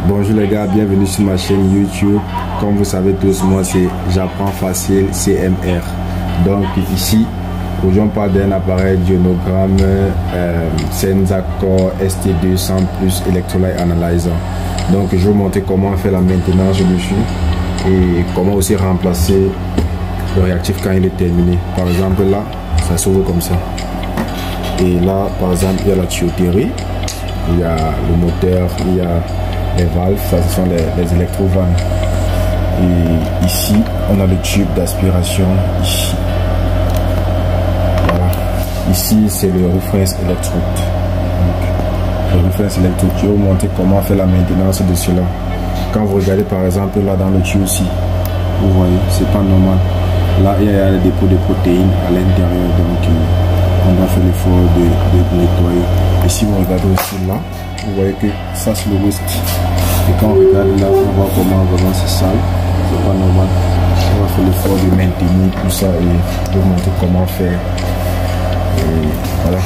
Bonjour les gars, bienvenue sur ma chaîne YouTube. Comme vous savez tous, moi c'est J'apprends facile CMR. Donc ici, aujourd'hui on parle d'un appareil d'ionogramme Sensacor ST200 plus Electrolyte Analyzer. Donc je vais vous montrer comment faire la maintenance dessus et comment aussi remplacer le réactif quand il est terminé. Par exemple là, ça s'ouvre comme ça. Et là par exemple il y a la tuyauterie, il y a le moteur, il y a les valves, ça ce sont les électrovannes. Et ici on a le tube d'aspiration ici. Voilà. Ici c'est le reference électrode. Le reference électrode, je vais vous montrer comment faire la maintenance de cela. Quand vous regardez par exemple là dans le tube aussi, vous voyez, c'est pas normal. Là il y a le dépôt de protéines à l'intérieur, donc on doit faire l'effort de nettoyer. Et si vous regardez aussi là, vous voyez que ça c'est le rust. Et quand on regarde là, on voit comment vraiment c'est sale, c'est pas normal. On va faire l'effort de maintenir tout ça et de vous montrer comment faire. Et voilà.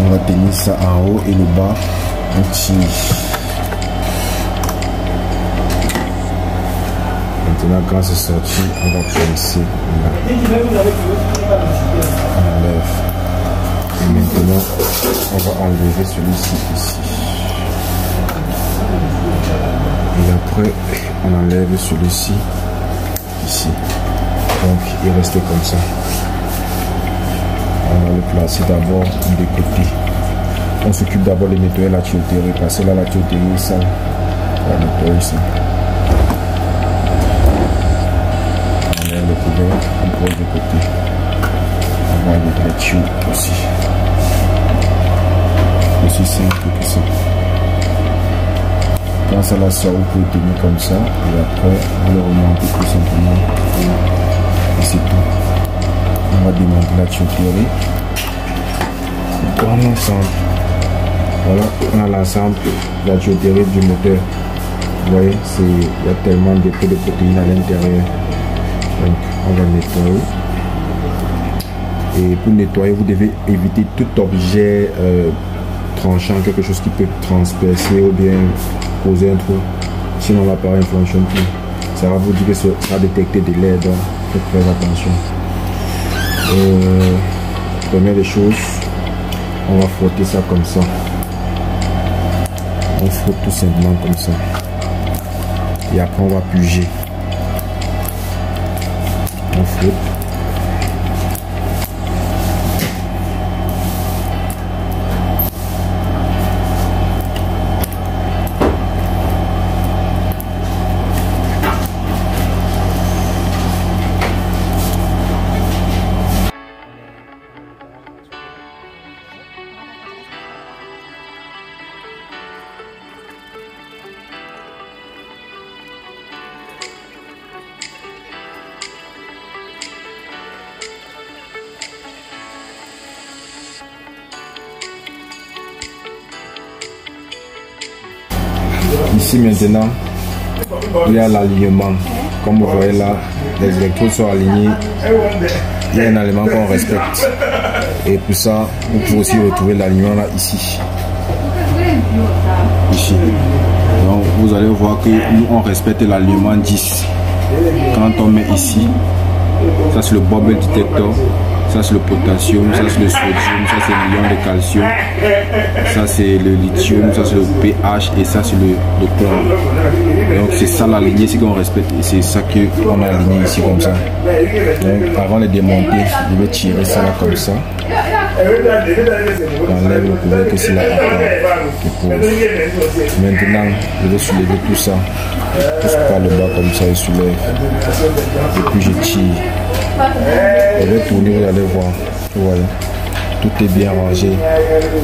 On va tenir ça en haut et le bas, on tire. Maintenant quand c'est sorti, on va pincer. On enlève. Et maintenant, on va enlever celui-ci ici. Et après, on enlève celui-ci ici. Donc, il reste comme ça. On va le placer d'abord de côté. On s'occupe d'abord de nettoyer la tuyauterie parce que là, la tuyauterie est sale. On va nettoyer ça. On enlève le couvert, on pose de côté. On va mettre les tuyaux aussi. Aussi simple que ça. Quand ça la sort, vous pouvez tenir comme ça et après vous le remontez tout simplement et c'est tout. On va démonter la tuyauterie. Dans l'ensemble, voilà, on a l'ensemble de la tuyauterie du moteur. Vous voyez, il y a tellement de peu de protéines à l'intérieur. Donc on va nettoyer. Et pour nettoyer, vous devez éviter tout objet tranchant, quelque chose qui peut transpercer ou bien causer un trou. Sinon l'appareil ne fonctionne plus. Ça va vous dire que ça va détecter de l'air, donc faites très attention. Première des choses, on va frotter ça comme ça. On frotte tout simplement comme ça. Et après on va puger. On frotte. Ici maintenant, il y a l'alignement. Comme vous voyez là, les électrodes sont alignés. Il y a un alignement qu'on respecte. Et pour ça, vous pouvez aussi retrouver l'alignement là ici. Ici. Donc vous allez voir que nous on respecte l'alignement 10. Quand on met ici, ça c'est le bubble detector. Ça c'est le potassium, ça c'est le sodium, ça c'est l'ion de calcium, ça c'est le lithium, ça c'est le pH et ça c'est le chlore. Donc c'est ça la lignée, c'est qu'on respecte et c'est ça qu'on a aligné ici comme ça. Donc avant de démonter, je vais tirer ça là comme ça. J'enlève le couvercle que c'est là après. Maintenant je vais soulever tout ça. Tout par le bas comme ça, je soulève. Et puis je tire. Je vais tourner, vous allez voir. Vous voyez, tout est bien rangé.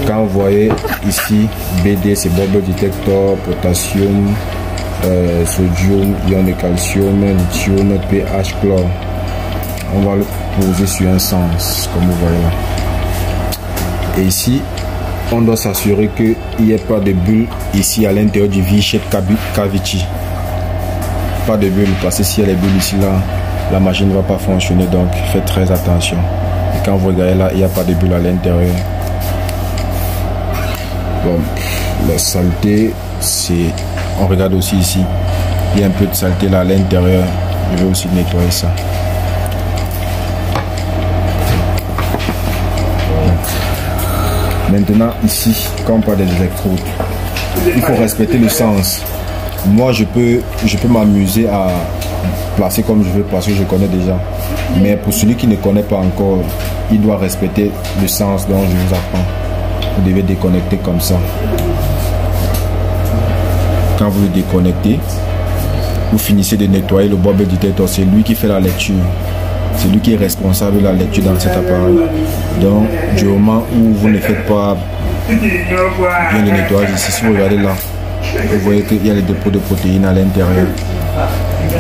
Quand vous voyez ici, BD c'est bubble detector, potassium, sodium, ion de calcium, lithium, pH, chlore. On va le poser sur un sens, comme vous voyez là. Et ici, on doit s'assurer qu'il n'y ait pas de bulles ici à l'intérieur du V-shaped cavity. Pas de bulles, parce que s'il y a les bulles ici là, la machine ne va pas fonctionner, donc faites très attention. Et quand vous regardez là, il n'y a pas de bulles à l'intérieur. Bon, la saleté, c'est... On regarde aussi ici. Il y a un peu de saleté là à l'intérieur. Je vais aussi nettoyer ça. Maintenant, ici, quand on parle des électrodes, il faut respecter le sens. Moi, je peux m'amuser à placer comme je veux parce que je connais déjà. Mais pour celui qui ne connaît pas encore, il doit respecter le sens dont je vous apprends. Vous devez déconnecter comme ça. Quand vous le déconnectez, vous finissez de nettoyer le bob détecteur. C'est lui qui fait la lecture. C'est lui qui est responsable de la lecture dans cet appareil. Donc, du moment où vous ne faites pas bien le nettoyage ici, si vous regardez là, vous voyez qu'il y a les dépôts de protéines à l'intérieur.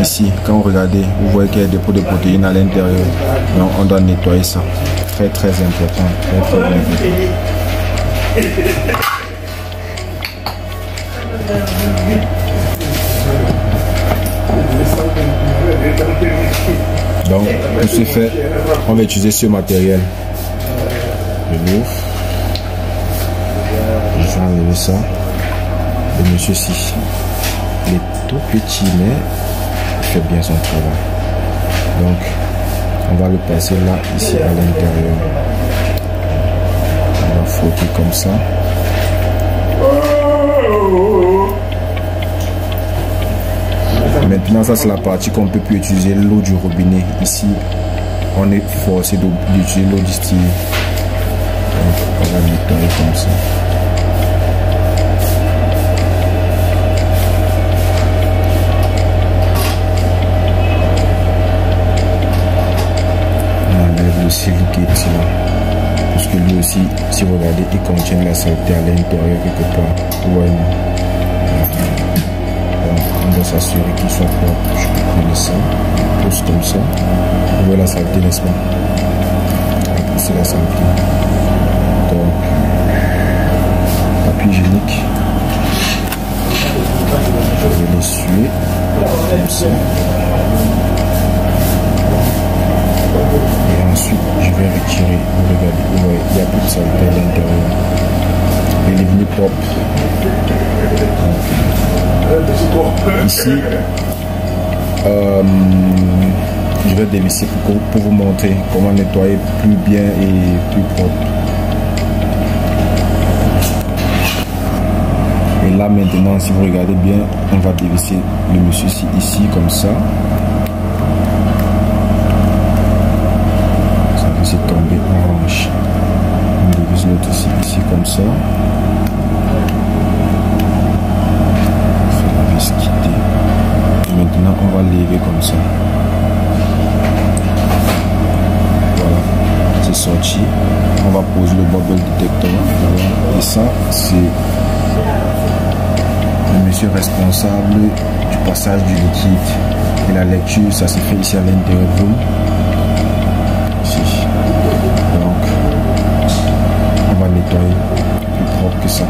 Ici, quand vous regardez, vous voyez qu'il y a des dépôts de protéines à l'intérieur. Donc, on doit nettoyer ça. Très, très important. Très, très important. Donc, pour ce fait, on va utiliser ce matériel. Je l'ouvre. Je vais enlever ça. Le monsieur-ci, il est tout petit, mais il fait bien son travail. Donc, on va le passer là, ici, à l'intérieur. On va frotter comme ça. Maintenant, ça c'est la partie qu'on ne peut plus utiliser l'eau du robinet. Ici, on est forcé d'utiliser l'eau distillée. Donc, on va nettoyer comme ça. On enlève le silicate ici là. Parce que lui aussi, si vous regardez, il contient la saleté à l'intérieur quelque part. Ouais. On doit s'assurer qu'il soit propre. Je peux prendre ça, pousse comme ça. Vous voyez la saleté, n'est-ce pas? C'est la saleté. Donc, papier hygiénique. Je vais l'essuyer comme ça. Et ensuite, je vais retirer. Regardez, vous voyez, il y a plus de saleté à l'intérieur. Il est devenu propre. Ici, je vais dévisser pour vous montrer comment nettoyer plus bien et plus propre. Et là maintenant, si vous regardez bien, on va dévisser le monsieur ici comme ça. Ça va se tomber orange. On dévisse l'autre ici comme ça. Maintenant, on va lever comme ça. Voilà, c'est sorti. On va poser le bubble detector. Voilà. Et ça, c'est le monsieur responsable du passage du liquide. Et la lecture, ça se fait ici à l'intérieur de vous. Ici. Donc, on va nettoyer plus propre que ça.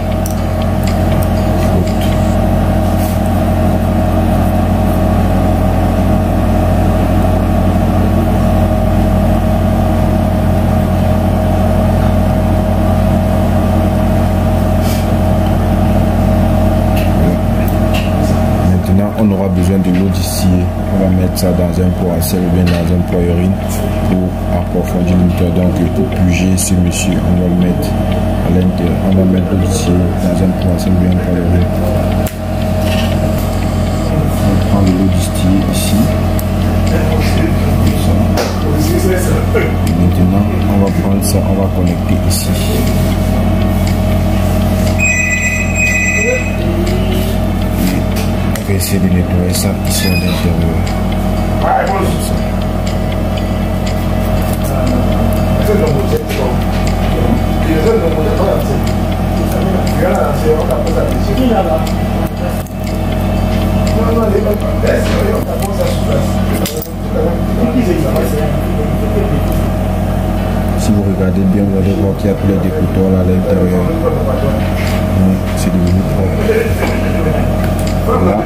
On aura besoin de l'eau distillée. On va mettre ça dans un pot à sel ou bien dans un pot à urine pour approfondir le moteur. Donc pour puger ce monsieur, on va le mettre à l'intérieur. On va mettre l'eau distillée dans un pot à sel ou bien un pot à urine. On va prendre l'eau distillée ici. Et maintenant, on va prendre ça, on va connecter ici. On va essayer de nettoyer ça ici à l'intérieur. Si vous regardez bien, vous allez voir qu'il y a plus de découtoirs à l'intérieur. C'est devenu propre. Voilà.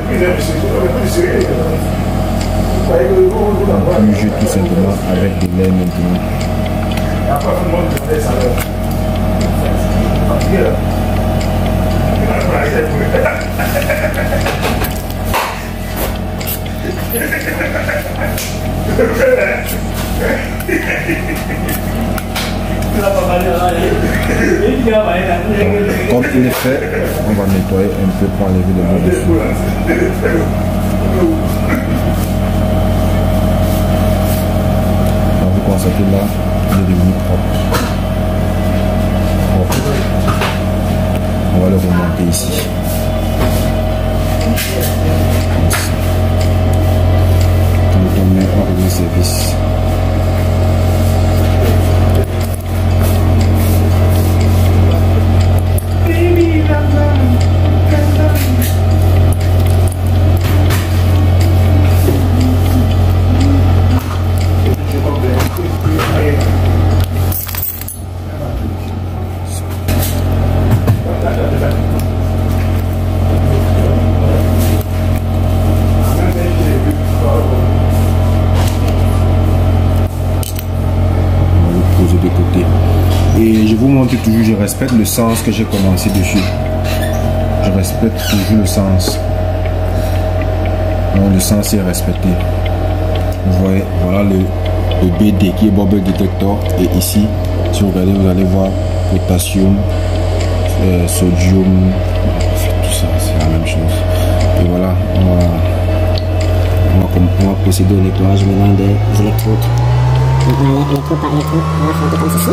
On juge tout simplement avec de l'air maintenant. Donc, comme il est fait, on va nettoyer un peu pour enlever le mot dessus. Donc, vous constatez là, il est devenu propre. On va le remonter ici. Tout le temps, on revient le service. Et je vous montre toujours, je respecte le sens que j'ai commencé dessus. Je respecte toujours le sens. Donc le sens est respecté. Vous voyez, voilà le BD qui est bubble detector. Et ici, si vous regardez, vous allez voir potassium, sodium, tout ça, c'est la même chose. Et voilà, on va procéder au nettoyage maintenant des électrodes. Électrode par électrode, on va frotter comme ceci.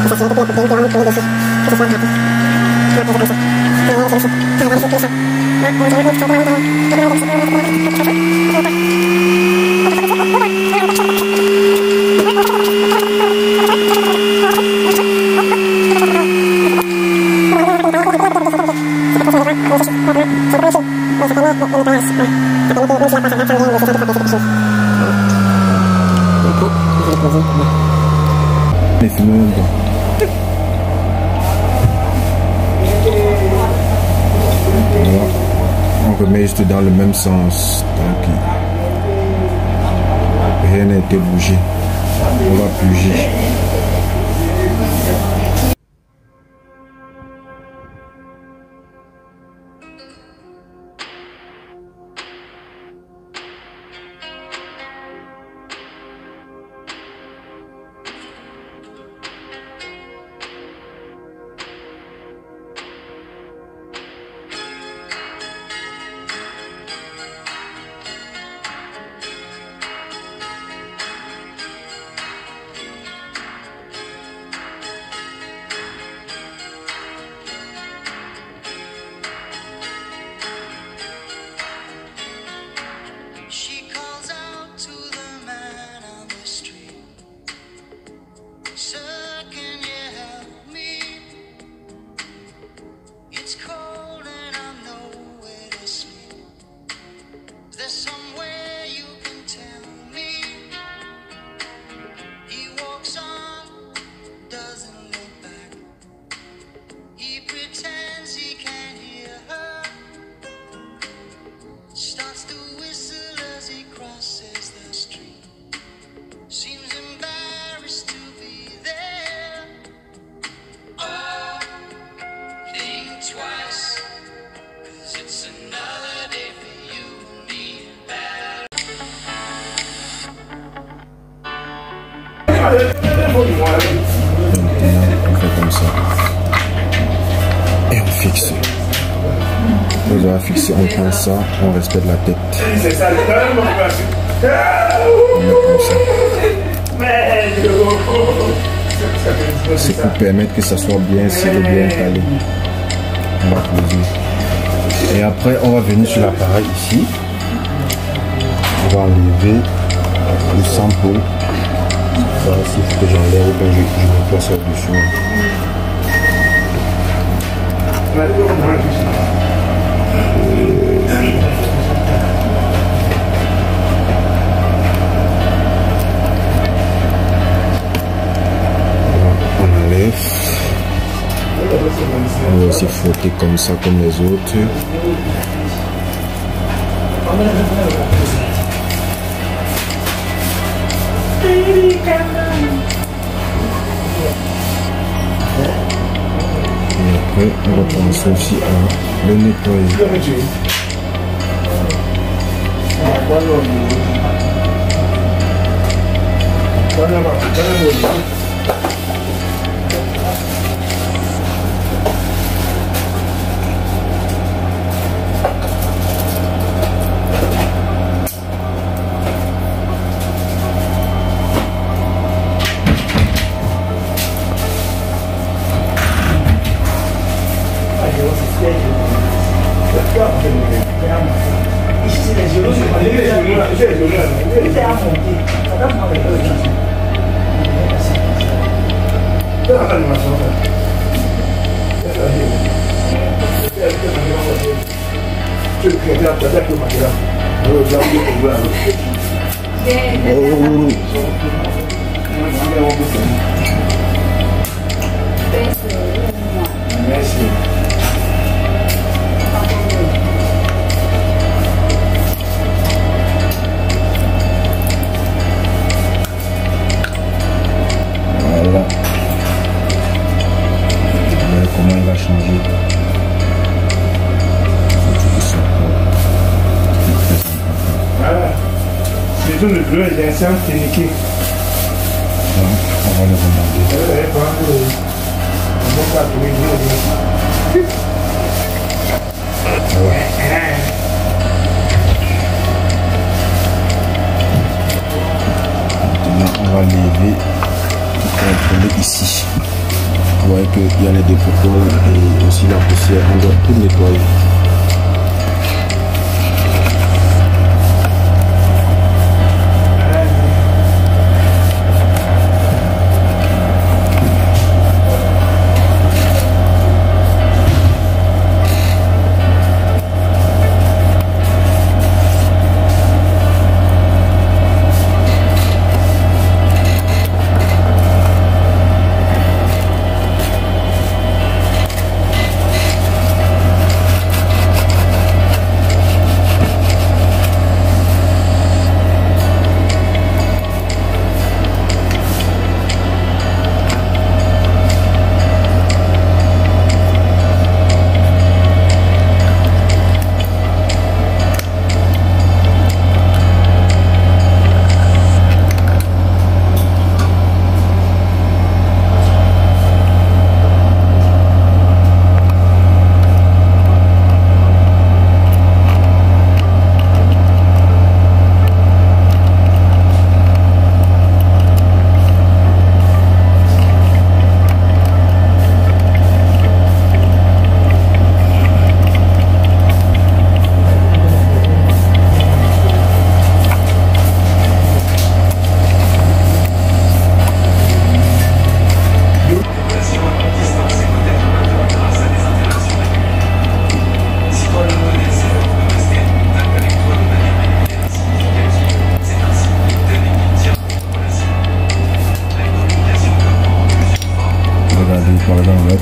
Ça c'est un peu la poubelle, on va nettoyer dessus, que ce soit rapide. On va poser comme ça. On va laisser ici. On va laisser tout ça. On va nettoyer comme ça. Mais c'est même temps. Voilà. On remet juste dans le même sens. Donc, rien n'a été bougé. On va puger. On fait comme ça et on fixe. On va fixer, on prend ça, on respecte la tête. On met comme ça. C'est pour permettre que ça soit bien serré, bien calé. On va poser. Et après on va venir sur l'appareil ici. On va enlever le sample. Ça aussi, il faut que j'enlève ou bien je nettoie ça dessus. On enlève. On va aussi frotter comme ça, comme les autres. Et après, on va commencer aussi à le nettoyer. Voilà. Comment il va changer. C'est tout le bleu et les anciens cliniques. On va le regarder. Maintenant, on va lever pour contrôler ici. Vous voyez qu'il y a les dépôts et aussi la poussière. On doit tout nettoyer.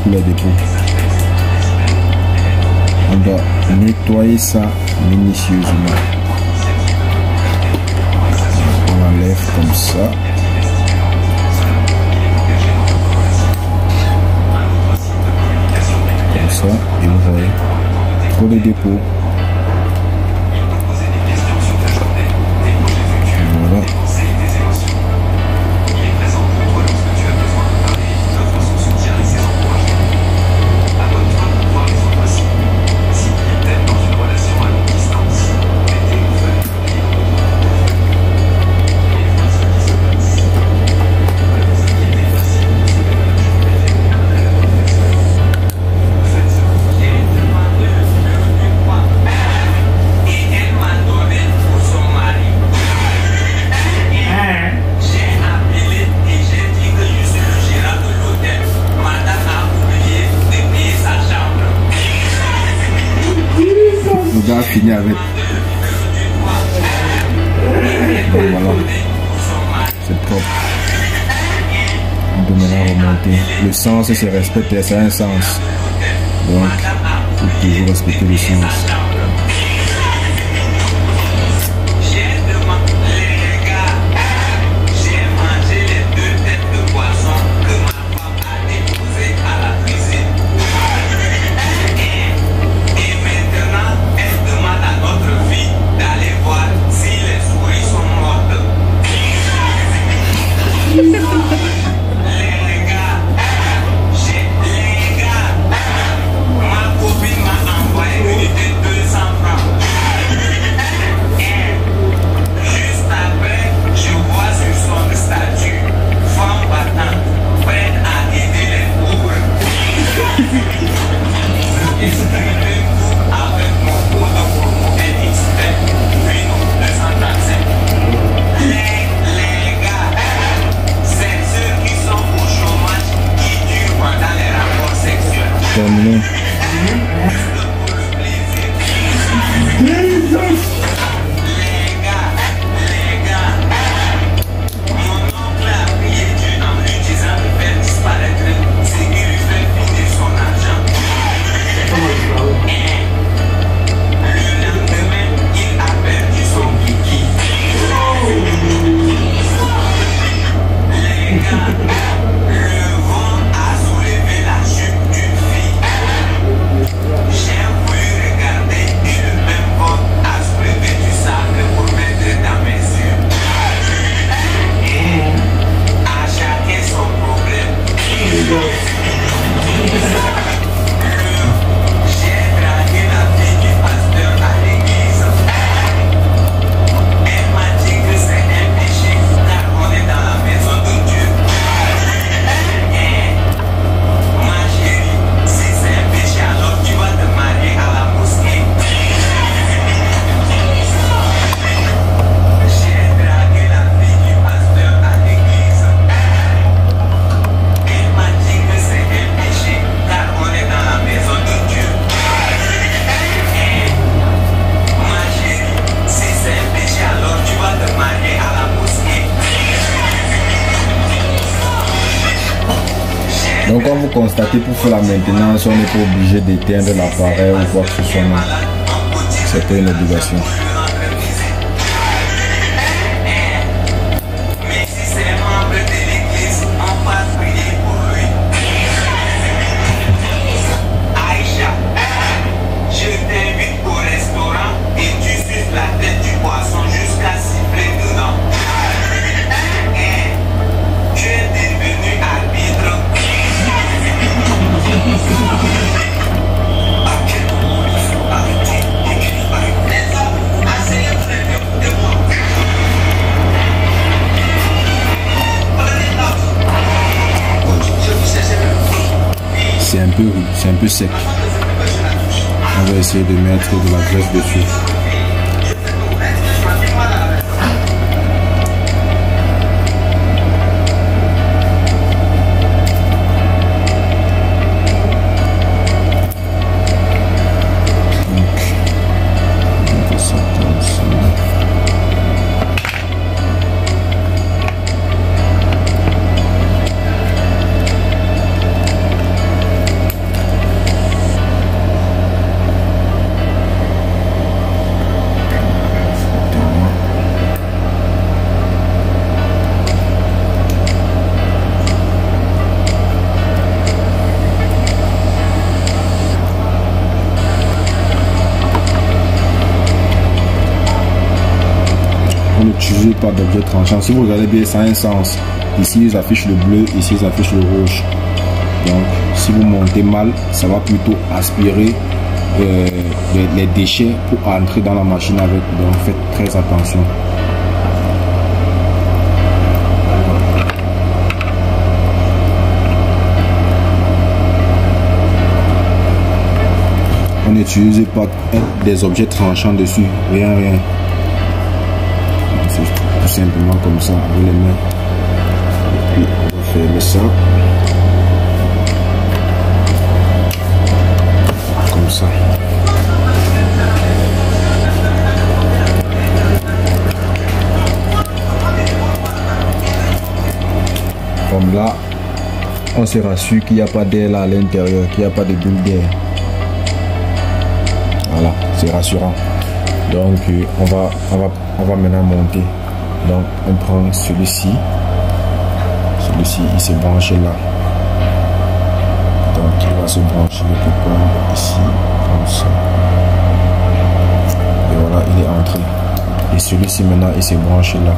Les dépôts. On doit nettoyer ça minutieusement. On enlève comme ça. Comme ça. Et vous voyez pour les dépôts. Voilà. On a fini avec. Donc voilà, c'est propre. On peut maintenant remonter. Le sens se respecte, c'est un sens. Donc, il faut toujours respecter le sens. Ma copine m'a envoyé une idée de terminé. Donc comme vous constatez, pour faire la maintenance, on n'est pas obligé d'éteindre l'appareil ou quoi que ce soit. C'est pas une obligation. C'est un peu sec. On va essayer de mettre de la graisse dessus. N'utilisez pas d'objet tranchant. Si vous regardez bien, ça a un sens. Ici, ils affichent le bleu, ici, ils affichent le rouge. Donc, si vous montez mal, ça va plutôt aspirer les déchets pour entrer dans la machine avec. Donc, faites très attention. On n'utilise pas des objets tranchants dessus. Rien. Tout simplement comme ça avec les mains. Et puis on va fermer ça comme ça. Comme là, on se rassure qu'il n'y a pas d'air là à l'intérieur, qu'il n'y a pas de bulle d'air. Voilà, c'est rassurant. Donc on va maintenant monter. Donc on prend celui-ci, il se branche là. Donc il va se brancher quelque part ici, comme ça. Et voilà, il est entré. Et celui-ci maintenant il se branche là.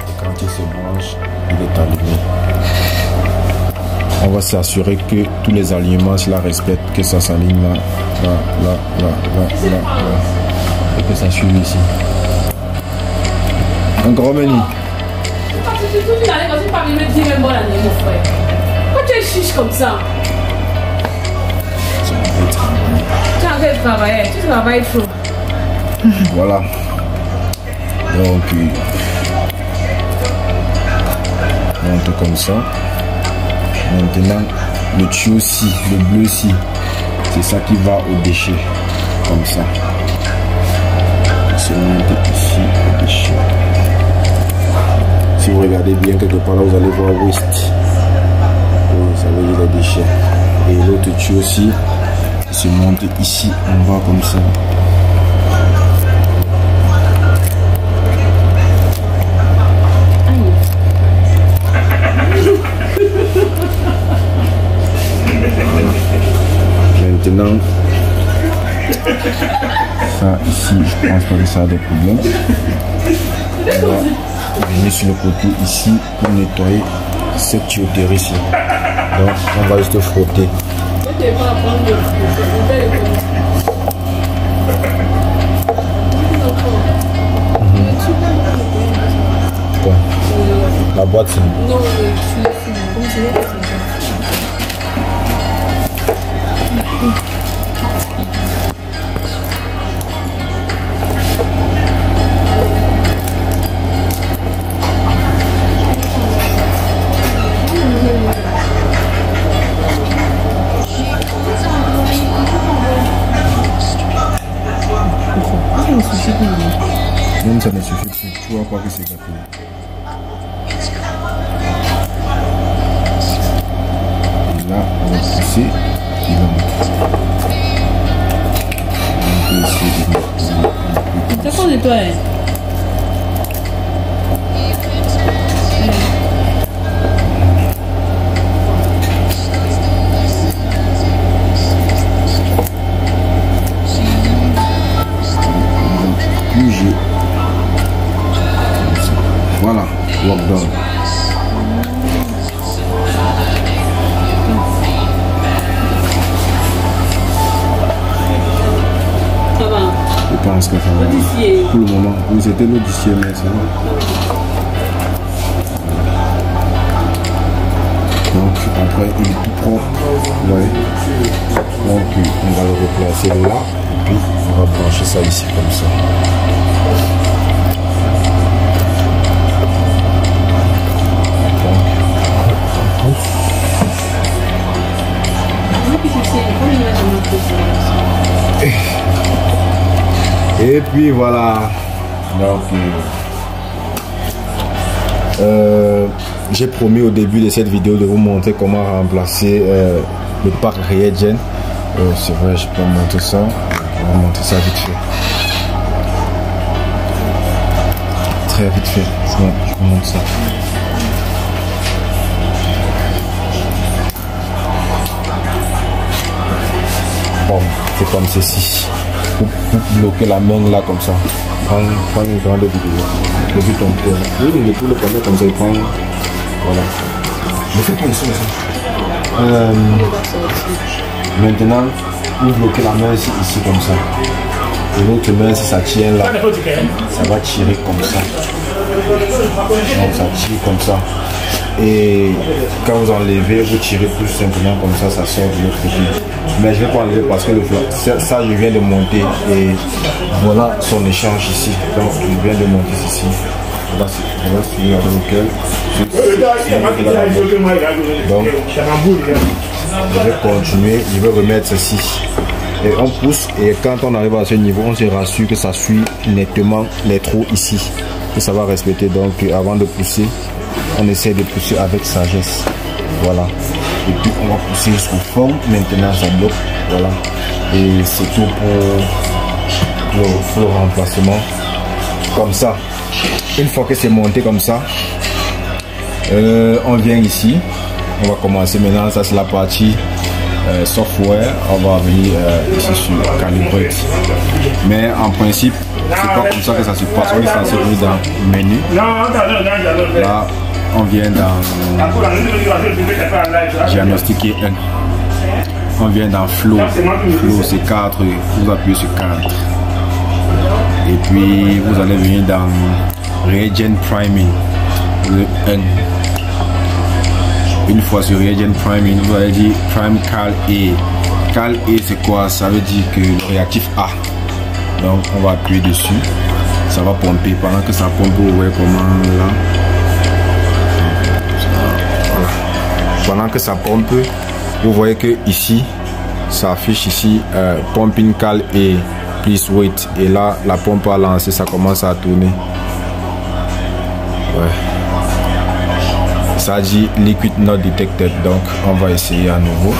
Et quand il se branche, il est allumé. On va s'assurer que tous les alignements cela respecte, que ça s'aligne là, et que ça suive ici. Un grand menu. Pourquoi tu es chiche comme ça? Tu as fait travailler, tu travailles trop. Voilà. Donc, on monte comme ça. Maintenant, le tuyau-ci, le bleu-ci, c'est ça qui va au déchet, comme ça. C'est monté ici au déchet. Si vous regardez bien quelque part là, vous allez voir waste. Ça veut dire les déchets. Et l'autre tuyau aussi, se monte ici en bas comme ça. Maintenant, ça ici, je pense pas que ça a des problèmes. On va venir sur le côté ici pour nettoyer cette tuyauterie ici. Donc on va juste frotter. Quoi? La boîte c'est... Non, même ça ne suffit plus, tu vois pas que c'est gâté. Et là, on va pousser, il va monter. D'accord de toi. Voilà, lockdown. Ça va. Je pense que ça va. Pour le moment, oui, c'était l'audition, mais c'est bon. Donc après, il est tout propre. Ouais. Donc on va le replacer là. Et puis on va brancher ça ici comme ça. Et puis voilà. Donc j'ai promis au début de cette vidéo de vous montrer comment remplacer le pack Reagent. C'est vrai, je peux vous montrer ça. Je vais vous montrer ça vite fait. Très vite fait. Bon, je vous montre ça. Bon, c'est comme ceci. Pour bloquer la main là comme ça. Prends une grande vidéo. Depuis ton cœur. Oui, il peut le prendre comme ça. Il prend. Voilà. Je fais comme ça. Maintenant, vous bloquez la main ici comme ça. Et l'autre main, si ça tient là, ça va tirer comme ça. Donc ça tire comme ça. Et quand vous enlevez, vous tirez tout simplement comme ça, ça sort de l'autre côté. Mais je ne vais pas enlever parce que le ça je viens de monter et voilà son échange ici. Donc je viens de monter ici. Voilà, on va suivre avec lequel. Donc je vais continuer, je vais remettre ceci. Et on pousse et quand on arrive à ce niveau, on se rassure que ça suit nettement les trous ici. Que ça va respecter. Donc avant de pousser, on essaie de pousser avec sagesse. Voilà. Et puis on va pousser jusqu'au fond. Maintenant ça bloque. Voilà. Et c'est tout pour le remplacement. Comme ça. Une fois que c'est monté comme ça, on vient ici. On va commencer maintenant. Ça c'est la partie software. On va venir ici sur Calibrate. Mais en principe, c'est pas comme ça que ça se passe. On est censé venir dans le menu. Là, on vient dans diagnostiquer 1. On vient dans Flow. Flow c'est 4. Vous appuyez sur 4. Et puis vous allez venir dans Reagent Priming. Le 1. Une fois sur Reagent Priming, vous allez dire Prime Cal E. Cal E c'est quoi? Ça veut dire que le réactif A. Donc on va appuyer dessus. Ça va pomper. Pendant que ça pompe, vous voyez comment là. Pendant que ça pompe, vous voyez que ici ça affiche ici pumping cal et please wait, et là la pompe a lancé, ça commence à tourner. Ouais. Ça dit liquid not detected, donc on va essayer à nouveau.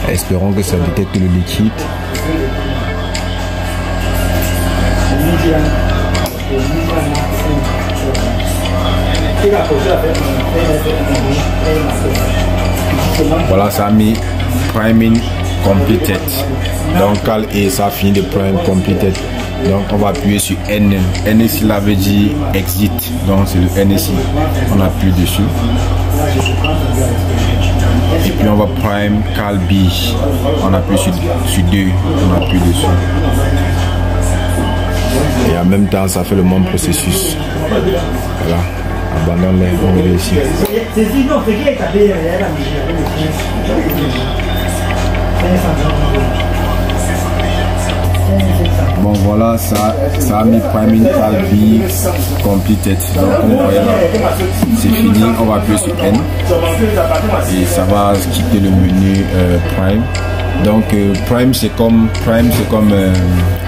Espérons que ça détecte le liquide. Voilà, ça a mis priming completed. Donc cal et ça finit de prime completed. Donc on va appuyer sur N. N ici là veut dire exit. Donc c'est le N ici. On appuie dessus. Et puis on va prime cal B. On appuie sur 2. On appuie dessus. Et en même temps ça fait le même processus. Voilà. Abandonne-les, on va ici. Bon voilà, ça a mis priming cal B completed. Donc on voit là, c'est fini, on va appuyer sur N et ça va quitter le menu prime. Donc prime c'est comme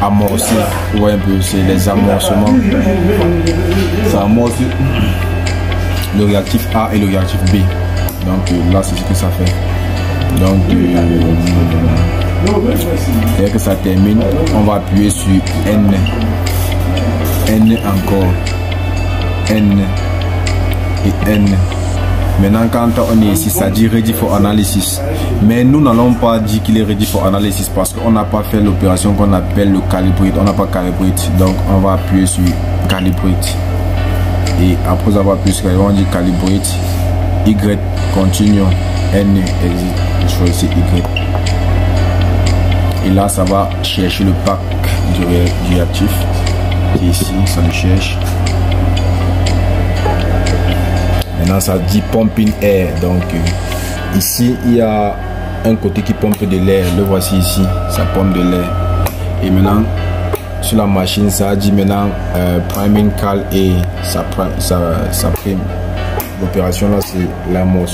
amorcer, vous voyez un peu, c'est les amorcements. Ça amorce le réactif A et le réactif B. Donc là c'est ce que ça fait. Donc dès que ça termine, on va appuyer sur N. N encore. N et N. Maintenant quand on est ici, ça dit ready for analysis. Mais nous n'allons pas dire qu'il est ready for analysis parce qu'on n'a pas fait l'opération qu'on appelle le calibrate. On n'a pas calibrate. Donc on va appuyer sur calibrate. Et après avoir appuyé sur calibrate, on dit calibrate. Y continue. N exit. Je choisis Y. Et là ça va chercher le pack du réactif. Et ici ça le cherche. Maintenant ça dit pumping air. Donc ici il y a un côté qui pompe de l'air. Le voici ici, ça pompe de l'air. Et maintenant sur la machine ça dit maintenant priming cal et ça prime. L'opération là c'est l'amour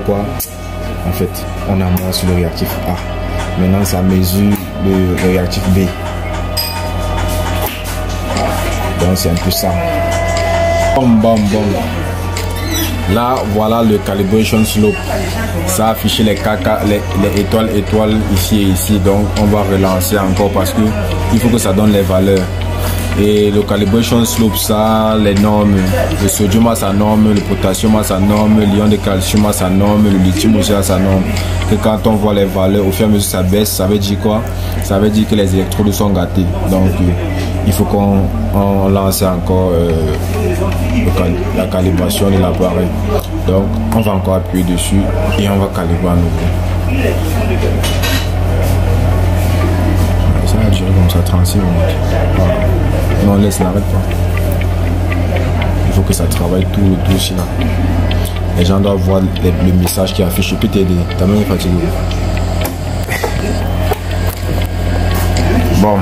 quoi. En fait on amorce le réactif A. Maintenant ça mesure le réactif B. Donc c'est un peu ça. Bon. Là voilà le calibration slope. Ça affiche les étoiles ici et ici. Donc on va relancer encore parce que il faut que ça donne les valeurs. Et le calibration slope, ça les normes, le sodium a sa norme, le potassium a sa norme, l'ion de calcium a sa norme, le lithium aussi a sa norme. Que quand on voit les valeurs au fur et à mesure ça baisse, ça veut dire quoi? Ça veut dire que les électrodes sont gâtés. Donc il faut qu'on lance encore la calibration de l'appareil. Donc on va encore appuyer dessus et on va calibrer à nouveau. Ça va durer comme ça 36 minutes. Voilà. Non, laisse, n'arrête pas. Il faut que ça travaille tout le tour ici là. Les gens doivent voir le message qui affiche. Je peux t'aider. T'as même fatigué. Bon.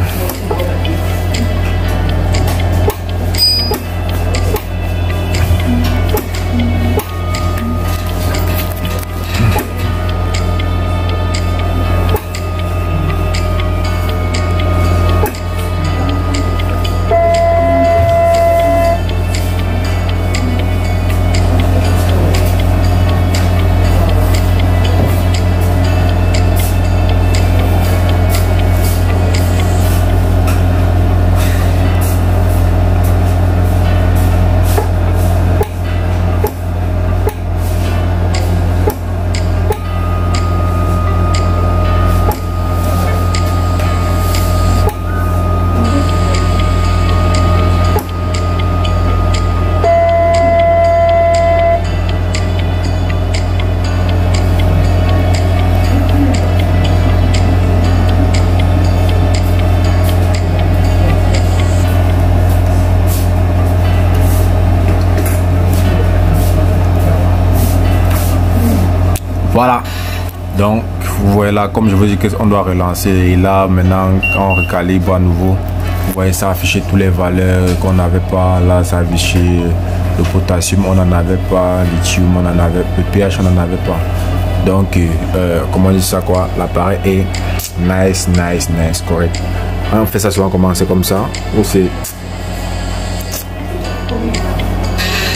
Voilà, donc vous voyez là, comme je vous dis qu'on doit relancer. Et là, maintenant, quand on recalibre à nouveau, vous voyez ça afficher toutes les valeurs qu'on n'avait pas. Là, ça affichait le potassium, on n'en avait pas. Le lithium, on en avait. Le pH, on n'en avait pas. Donc, comment on dit ça quoi? L'appareil est nice, correct. On fait ça souvent comment? C'est comme ça ou c'est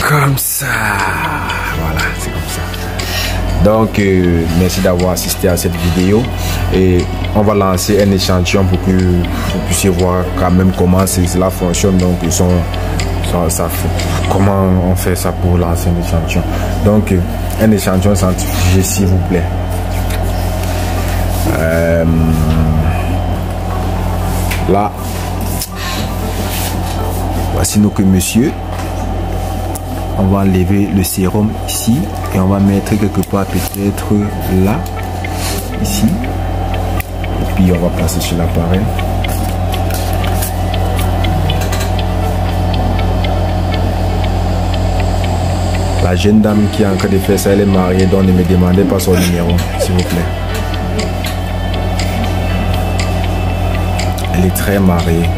comme ça? Voilà, c'est comme ça. Donc, merci d'avoir assisté à cette vidéo et on va lancer un échantillon pour que vous puissiez voir quand même comment cela fonctionne. Donc, comment on fait ça pour lancer un échantillon. Donc, un échantillon centrifugé, s'il vous plaît. Là, voici nos que monsieur. On va enlever le sérum ici et on va mettre quelque part peut-être là, ici. Et puis on va passer sur l'appareil. La jeune dame qui est en train de faire ça, elle est mariée, donc ne me demandez pas son numéro, s'il vous plaît. Elle est très mariée.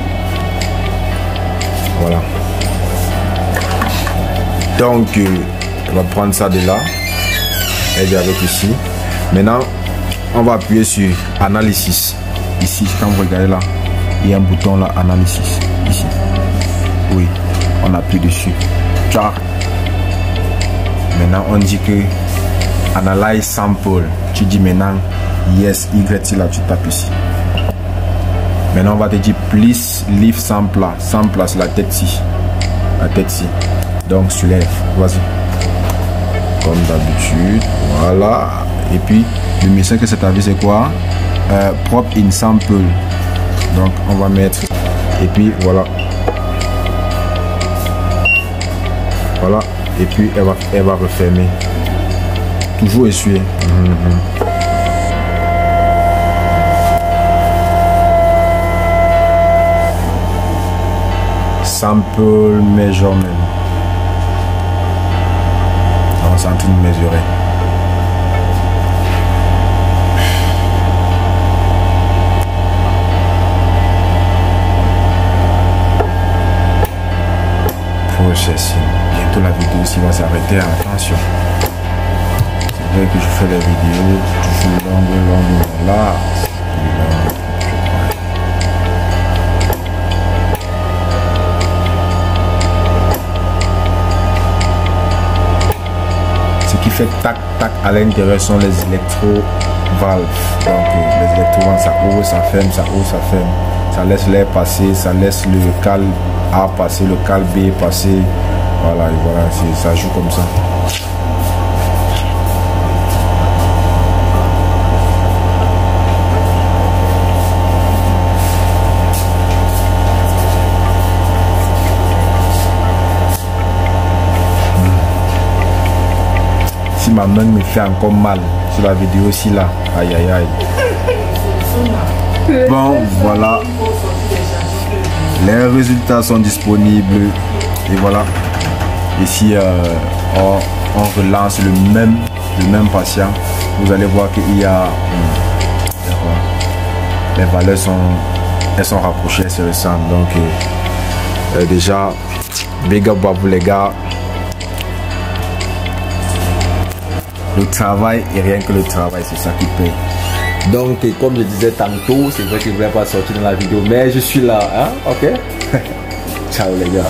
Voilà. Donc, on va prendre ça de là. Elle est avec ici. Maintenant, on va appuyer sur Analysis. Ici, quand vous regardez là, il y a un bouton là, Analysis. Ici. Oui, on appuie dessus. Ciao. Maintenant, on dit que Analyze Sample. Tu dis maintenant, yes, Y, là, tu tapes ici. Maintenant, on va te dire, please leave sample là. Sample là, c'est la tête ici. La tête ici. Donc, soulève. Vas-y. Comme d'habitude. Voilà. Et puis, le message que c'est avis, c'est quoi? Prop in sample. Donc, on va mettre. Et puis, voilà. Voilà. Et puis, elle va refermer. Toujours essuyer. Sample measurement. On est en train de mesurer. Processing. Bientôt la vidéo ici va s'arrêter. Attention. C'est vrai que je fais la vidéo toujours longue, là. Qui fait tac tac à l'intérieur sont les électrovalves. Donc les électrovalves, ça ouvre, ça ferme, ça ouvre, ça ferme. Ça laisse l'air passer, ça laisse le cal A passer, le cal B passer. Voilà, et voilà, ça joue comme ça. Si ma main me fait encore mal sur la vidéo aussi là, aïe aïe aïe. Bon, voilà, les résultats sont disponibles et voilà. Ici on relance le même patient. Vous allez voir qu'il y a les valeurs sont rapprochées, elles se ressemblent. Donc déjà big up à vous les gars. Le travail et rien que le travail, c'est ça qui paye. Donc, comme je disais tantôt, c'est vrai que je ne voulais pas sortir dans la vidéo, mais je suis là, hein, ok. Ciao les gars.